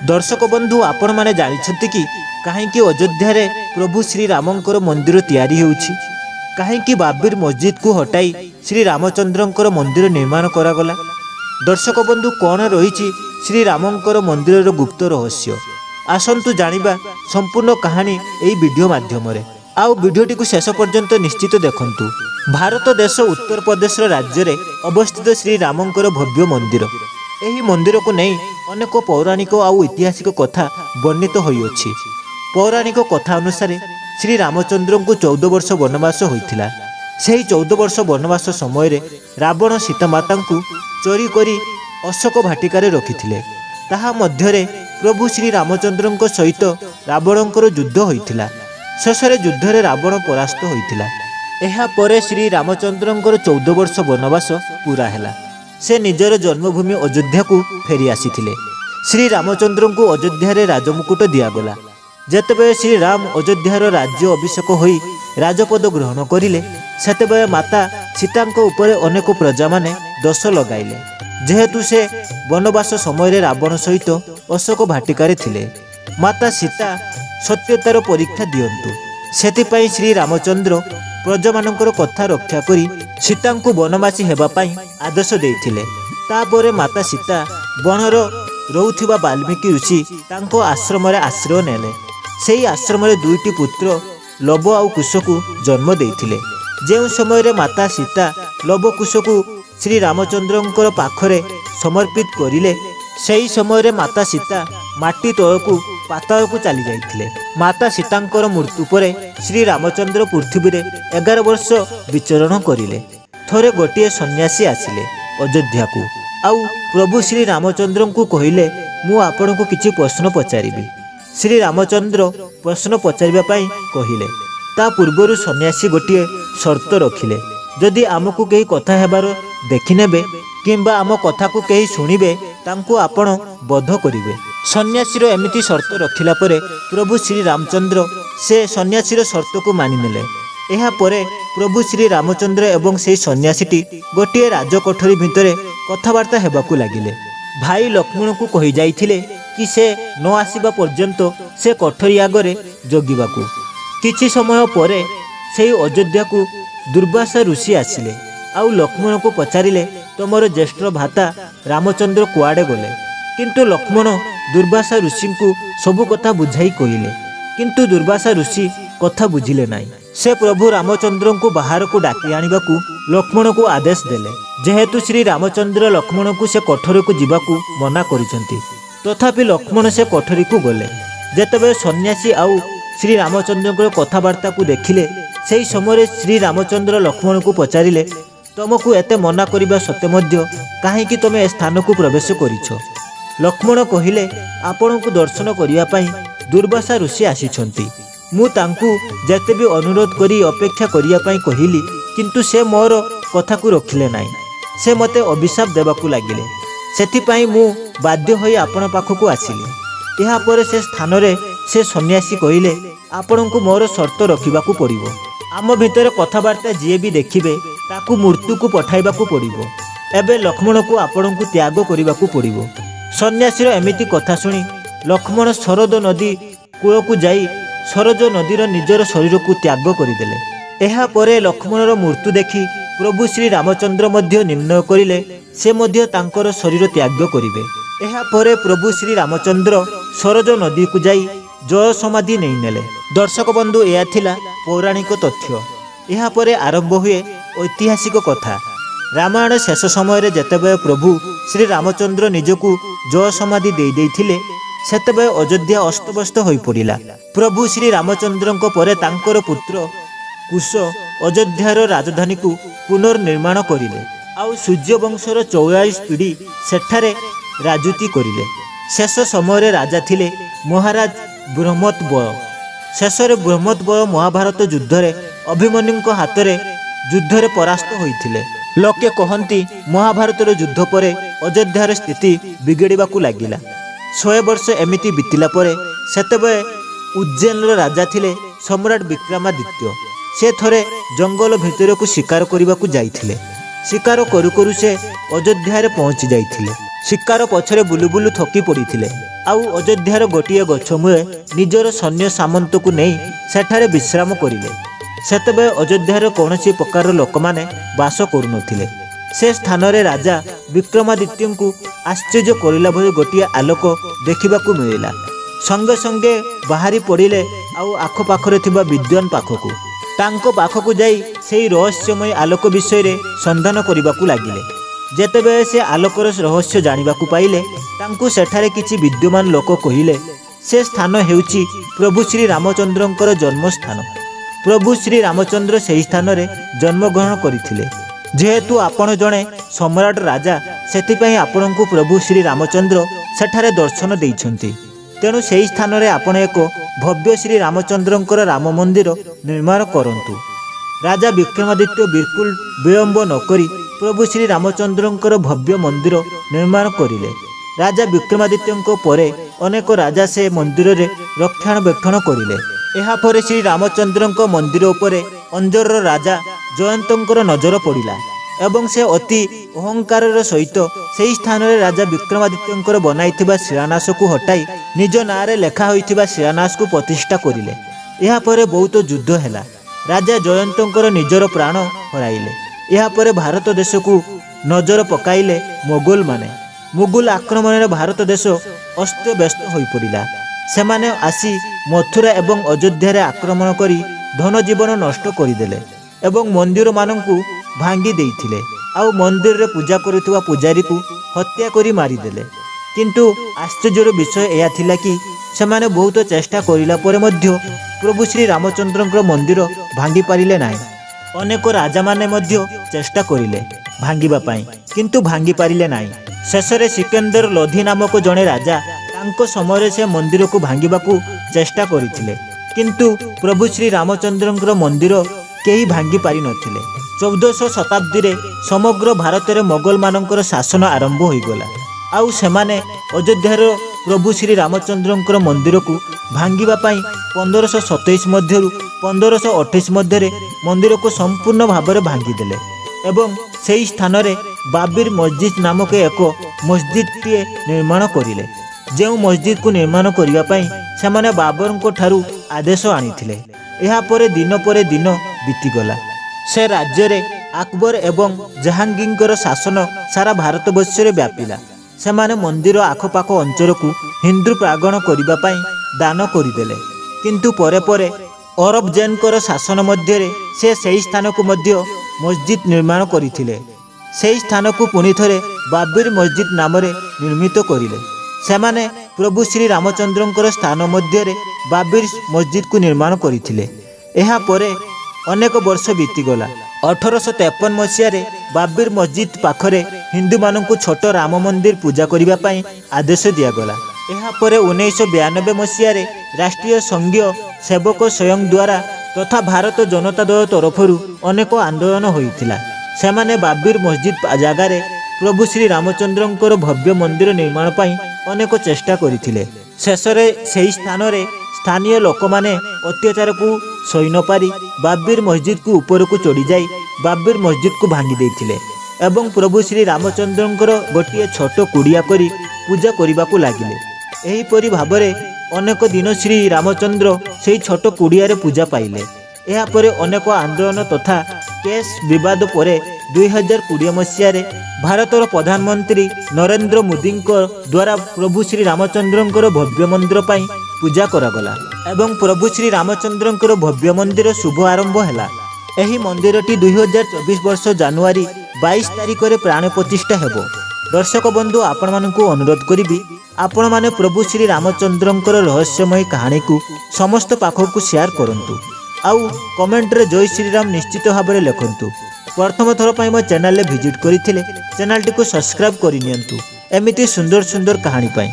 दर्शक बंधु आपण माने जानिछंती कि कहीं अयोध्या प्रभु श्री रामंकर मंदिर तैयारी होउछि, कहीं बाबरी मस्जिद को हटाई श्री रामचंद्रंकर मंदिर निर्माण करागला। दर्शक बंधु कौन रही श्री रामंकर मंदिर गुप्त रहस्य, आसंतु जानिबा संपूर्ण कहानी एई वीडियो माध्यम रे। आउ वीडियोटी को शेष पर्यंत निश्चित देखंतु। भारत देश उत्तर प्रदेश राज्य रे अवस्थित श्री रामंकर भव्य मंदिर, एही मंदिर को नहीं अनेक पौराणिक आउ ऐतिहासिक कथा वर्णित होइछि। पौराणिक कथा अनुसार श्री रामचंद्र को 14 वर्ष वनवास होइथिला। सेही 14 वर्ष वनवास समय रे रावण सीता माता को चोरी करी अशोक भाटिकारे रखिथिले। ताहा मध्यरे प्रभु श्री रामचंद्र सहित रावणकर युद्ध होइथिला। शेषरे युद्धरे रावण परास्त होइथिला। एहा परे श्री रामचंद्रंकर 14 वर्ष वनवास पूरा हैला। से निजर जन्मभूमि अयोध्या को फेरी आसीथिले। श्री रामचंद्र को अयोध्या रे राजमुकुट दियागला। जेतेबे श्री राम अयोध्यार राज्य अभिषेक होई राजपद ग्रहण करिले, सेतेबे माता सीतांको उपरे अनेक प्रजा माने दोष लगाइले। जेहेतु से वनवास समय रावण सहित अशोक भाटिकारे थिले, माता सीता सत्यतार परीक्षा दियंतु सेतिपाई श्री रामचंद्र प्रजा मानकर कथा रक्षा करी सीता को वनवासी हेबा पाई आदेश देइथिले। तापरे माता सीता वनर रहुथिबा वाल्मीकि ऋषि तांको आश्रम रे आश्रय नेले। सेही आश्रम रे दुईटी पुत्र लव आउ कुश को जन्म देइथिले। जेउ समय रे माता सीता लव कुश को श्री रामचंद्रंकर पाखरे समर्पित करिले, सेही समय रे माता सीता माटी तळकू पाताल को चली जाइथिले। माता सीतांकर मृत्यु परे श्री रामचंद्र पृथ्वी रे 11 वर्ष विचरण करिले। थोरे गोटे सन्यासी आसिले अयोध्या को, आउ प्रभु श्री रामचंद्र को कहिले, मु आपण को किछि प्रश्न पचारिबी। श्री रामचंद्र प्रश्न पचारिबा पई कहिले। ता पूर्वरु सन्यासी गोटे शर्त रखिले, जदि आमको केही कथा हेबार देखिनेबे किंबा आम कथा को केही सुनिबे तांको आपण बध करिवे। सन्यासीर एमिति शर्त रखिला परे प्रभु श्री रामचंद्र से सन्यासीर शर्त को मानिनेले। एहा परे प्रभु श्री रामचंद्र एवं से सन्यासीटी गोटे राजकोठरी भितरे कथबार्ता हेबाकू लागिले। भाई लक्ष्मण को कहि जाइथिले कि से न आसीबा पर्यंत से कोठरी आगरे जगिबाकू। किछि समय परे सेही अयोध्या को दुर्वासा ऋषि आसिले, आउ लक्ष्मण को पचारिले, तमर ज्येष्ठ भाता रामचंद्र कुआडे गले। किंतु लक्ष्मण दुर्वासा ऋषि को सबु कथा बुझाई कहिले, किंतु दुर्वासा ऋषि कथा बुझिले नाही। से प्रभु रामचंद्र को बाहर को डाकी आनिबाकू लक्ष्मण को आदेश देले। जेहेतु श्री रामचंद्र लक्ष्मण को से कोठरी को जिबाकू मना करिसंती, तथापि लक्ष्मण से कोठरी को गले। जेतेबे सन्यासी आउ श्री रामचंद्र कथबार्ता को देखिले, सेही समय श्री रामचंद्र लक्ष्मण को पचारिले, तुमको एते मना करिबा सत्ते मध्य काहेकि तमे ए स्थान को प्रवेश करिछ। लक्ष्मण कहिले, आपण को दर्शन करिया पई दुर्वासा ऋषि आसीछंती। मु तांकू जेते भी अनुरोध करी अपेक्षा करिया पई कहिली, किंतु से मोर कथा को रखिले नाही। से मते अभिशाप देबाकू लागिले, सेति पई मु बाध्य होई आपण पाखकू आसिली। एहा परे से स्थान रे से सन्यासी कहिले, आपण को मोर शर्त रखिबाकू पड़िबो। आम भितर कथबार्ता जीए भी देखिबे ताकू मृत्यु को पठाइबाकू पड़िबो। एबे लक्ष्मण को आपण को त्याग करिबाकू पड़िबो। सन्यासीर एमिति कथा सुनी लक्ष्मण सरद नदी कूल को जाई सरज नदीर निजर शरीर को त्याग करदेले। एहा परे लक्ष्मणर मृत्यु देखि प्रभु श्री रामचंद्र मध्य निर्णय करिले, से मध्य तांकर शरीर त्याग करिवे। एहा परे प्रभु श्री रामचंद्र सरज नदी को जाई जय समाधि नहीं नेले। दर्शक बंधु, यह थिला पौराणिक तथ्य। एहा परे आरंभ हुए ऐतिहासिक कथा। रामायण शेष समय जेतेबे प्रभु श्री रामचंद्र निजकू जय समाधि दे देइथिले, सेतेबे अयोध्या अस्तव्यस्त होई पड़िला। प्रभु श्री रामचंद्रଙ୍କ परे तांकर पुत्र कुश अयोध्यार राजधानी को पुनर्निर्माण करिले, आउ सूर्यवंशर 44 पीढ़ी सेठारे राजूती करिले। शेष समय राजा थिले महाराज ब्रह्मोत्बल। शेषरे ब्रह्मोत्बल महाभारत युद्धरे अभिमन्युଙ୍କ हातरे युद्धरे परास्त होइथिले। लोके कहंती महाभारतर युद्ध परे अयोध्यार स्थिति बिगड़िबाकू लागिला। 100 वर्ष एमिति बीतिला परे सेतेबे उज्जैनर राजा थिले सम्राट विक्रमादित्य। से थरे जंगल भितर को शिकार करने जाइथिले। शिकार करू करू से अयोध्या रे पहुंची जाइथिले। शिकार पछरे बुलु बुलु थकी पड़िथिले। आउ अयोध्यार गोटिए गछ मूले निजर सैन्य सामंत को नहीं सेठारे विश्राम करिले। सेतबे अयोध्यार कौनसी प्रकार लोक माने बास करुनथिले। से स्थान रे राजा विक्रमादित्य को आश्चर्य करिला भली गोटिए आलोक देखिबाकू मिलिला। संगे संगे बाहरी पड़िले आउ आखपाखरे थिबा विद्वान पाखकू तांको पाखकू जाई सेही रहस्यमय आलोक विषय रे संधान करिबाकू लागिले। जेतेबेले से आलोकर रहस्य जानिबाकू पाइले तांकू सेठारे किछि विद्यमान लोक कहिले से स्थान हेउछि प्रभु श्री रामचंद्रंकर जन्मस्थान। प्रभु श्री रामचंद्र सेही स्थान रे जन्मग्रहण करिथिले। जेहेतु आपण जणे सम्राट राजा सेथिपई आपणଙ୍କୁ प्रभु श्री रामचंद्र सेठारे दर्शन देइछन्ति। तेणु सेही स्थान रे आपण एक भव्य श्री रामचंद्रंकर राम मंदिर निर्माण करंतु। राजा विक्रमादित्य बिल्कुल विलंब नकरी प्रभु श्री रामचंद्रंकर भव्य मंदिर निर्माण करिले। राजा विक्रमादित्य परे अनेक राजा से मंदिर रे रक्षणाबेक्षण करिले। एहा परे श्री रामचंद्रंक मंदिर उपरे अंजर राजा जयंतंकर नजर पड़िला एवं से अति अहंकार सहित सेही स्थान रे राजा विक्रमादित्य बनाइथिबा शिलान्यास को हटाई निज नारे लेखा होइथिबा शिलान्यास को प्रतिष्ठा करिले। एहा परे बहुत युद्ध हैला। राजा जयंतंकर निजर प्राण हराइले। एहा परे भारत देश को नजर पकाइले मोगल माने। मुगल आक्रमण रे भारत देश अस्त व्यस्त होई पड़िला। सेमाने आसी मथुरा एवं अयोध्या रे आक्रमण करी धन जीवन नष्ट करिदेले एवं मंदिर मानंकु भांगी देइथिले। आउ मंदिर रे पूजा करुथुवा पुजारी को हत्या करी मारिदेले। किंतु आश्चर्यर विषय एया थिला कि सेमाने बहुत चेष्टा करिला परे मध्य प्रभु श्री रामचंद्रंकर मंदिर भांगी पारिले नाही। अनेक राजा माने मध्य चेष्टा करिले भांगिबा पाई किंतु भांगी पारिले नाही। शेषरे सिकंदर लोधी नामक जणे राजा तांको समय से मंदिर को भांगिबाकू चेष्टा करिथिले किंतु प्रभु श्री रामचंद्रंकर मंदिर केही भांगी पारि नथिले। 1400 शताब्दी रे समग्र भारत रे मोगल मानकर शासन आरंभ होई गला। आउ सेमाने अयोध्यार प्रभु श्री रामचंद्रंकर मंदिर को भांगिबा पाई 1527 मध्यरु 1528 मध्य मंदिर को संपूर्ण भाव में भांगीदेले एवं सेही स्थान रे बाबिर मस्जिद नामक एक मस्जिद टीए निर्माण करिले। जो मस्जिद को निर्माण करिबा पाई सेमाने बाबरंको ठारू आदेश आनिथिले। एहा परे दिन बीतीगला। से राज्य रे अकबर एवं जहांगीर शासन सारा भारतवर्ष रे व्यापिला। सेमाने मंदिर आखपाख अंचल को हिंदू प्रांगण करिबा पाई दान करिदेले। किंतु परे परे अरब जैनकर शासन मध्य से सही स्थान को मध्य मस्जिद निर्माण करिथिले। सही स्थान को पुणी थरे बाबिर मस्जिद नाम निर्मित करिले। सेमाने प्रभु श्री रामचंद्रंकर स्थान मध्य बाबिर मस्जिद को निर्माण करिथिले। एहा परे अनेक वर्ष बीतीगला। 1853 मसीह बाबिर मस्जिद पाखरे हिंदू मानू छोट राम मंदिर पूजा करिबा पाई आदेश दियागला। एहा परे 1992 मसीह राष्ट्रीय संघीय सेवक स्वयं द्वारा तथा भारत जनता दल तरफरु अनेक आंदोलन होइथिला। सेमाने बाबिर मस्जिद जगार प्रभु श्री रामचंद्रंकर भव्य मंदिर निर्माण पाई अनेक चेष्टा करिथिले। शेषरे सेही स्थान रे स्थानीय लोक माने अत्याचार को सही न पारी बाबिर मस्जिद को ऊपर को चढ़ी जाई बाबिर मस्जिद को भांगी देइथिले एवं प्रभु श्री रामचंद्रंकर गोटिए छोट कुड़िया करी पूजा करने लगिले। एही परी भाबरे अनेक दिन श्री रामचंद्र से छोट कुड़िया पूजा पाइले। एहा परे अनेक आंदोलन तथा केस विवाद पर 2020 मसीह भारतर प्रधानमंत्री नरेंद्र मोदी द्वारा प्रभु श्री रामचंद्रंकर भव्य मंदिर पाई पूजा करागला एवं प्रभु श्री रामचंद्रंकर भव्य मंदिर शुभ आरंभ हैला। एही मंदिरटी 2024 वर्ष जनवरी 22 तारिख में प्राण प्रतिष्ठा हेबो। दर्शक बंधु आपण मानकु अनुरोध करी आपण माने प्रभु श्री रामचंद्रंकर रहस्यमय कहानी को समस्त पाखक शेयर करंतु आउ कमेंट रे जय श्री राम निश्चित भाव में लिखंतु। प्रथम थर पर मो चैनल विजिट करथिले चैनल टी को सब्सक्राइब करि नियंतु एमिति सुंदर सुंदर कहानी पाई।